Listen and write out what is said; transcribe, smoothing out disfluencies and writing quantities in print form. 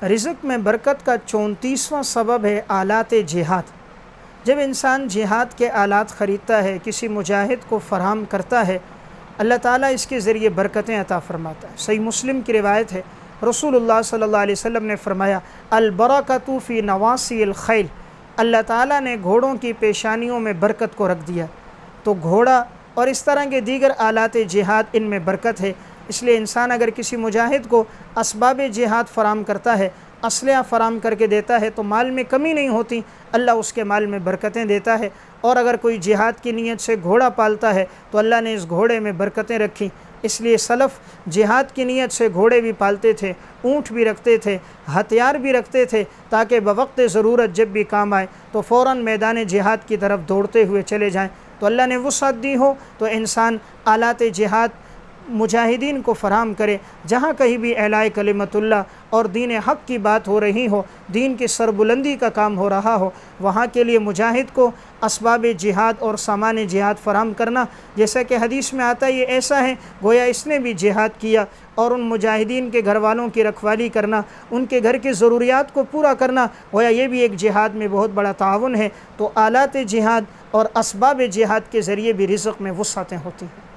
रिज़्क़ में बरकत का 34वां सबब है आलात जिहाद। जब इंसान जिहाद के आलात ख़रीदता है, किसी मुजाहिद को फ़राहम करता है, अल्लाह ताला इसके ज़रिए बरकतें अता फ़रमाता है। सही मुस्लिम की रिवायत है, रसूलुल्लाह सल्लल्लाहु अलैहि वसल्लम ने फ़रमाया, अल बरकतु फ़ी नवासिल खैल, अल्लाह ताला ने घोड़ों की पेशानियों में बरकत को रख दिया। तो घोड़ा और इस तरह के दीगर आलात जिहाद, इनमें बरकत है। इसलिए इंसान अगर किसी मुजाहिद को असबाब जिहाद फ़राहम करता है, असलहा फ़राहम करके देता है, तो माल में कमी नहीं होती, अल्लाह उसके माल में बरकतें देता है। और अगर कोई जिहाद की नीयत से घोड़ा पालता है तो अल्लाह ने इस घोड़े में बरकतें रखी। इसलिए सलफ़ जिहाद की नीयत से घोड़े भी पालते थे, ऊँट भी रखते थे, हथियार भी रखते थे, ताकि बवक्त ज़रूरत जब भी काम आए तो फ़ौरन मैदान जिहाद की तरफ दौड़ते हुए चले जाएँ। तो अल्लाह ने वुसअत दी हो तो इंसान आलात जिहाद मुजाहिदीन को फ़राहम करे। जहाँ कहीं भी एलाए कलिमतुल्लाह और दीन हक़ की बात हो रही हो, दीन की सरबुलंदी का काम हो रहा हो, वहाँ के लिए मुजाहिद को असबाब जिहाद और सामान जिहाद फ़राहम करना, जैसा कि हदीस में आता है, ये ऐसा है गोया इसने भी जिहाद किया। और उन मुजाहिदीन के घर वालों की रखवाली करना, उनके घर की ज़रूरियात को पूरा करना, गोया ये भी एक जिहाद में बहुत बड़ा ताउन है। तो आलात जिहाद और असबाब जिहाद के ज़रिए भी रिज़्क़ में वुसअतें होती हैं।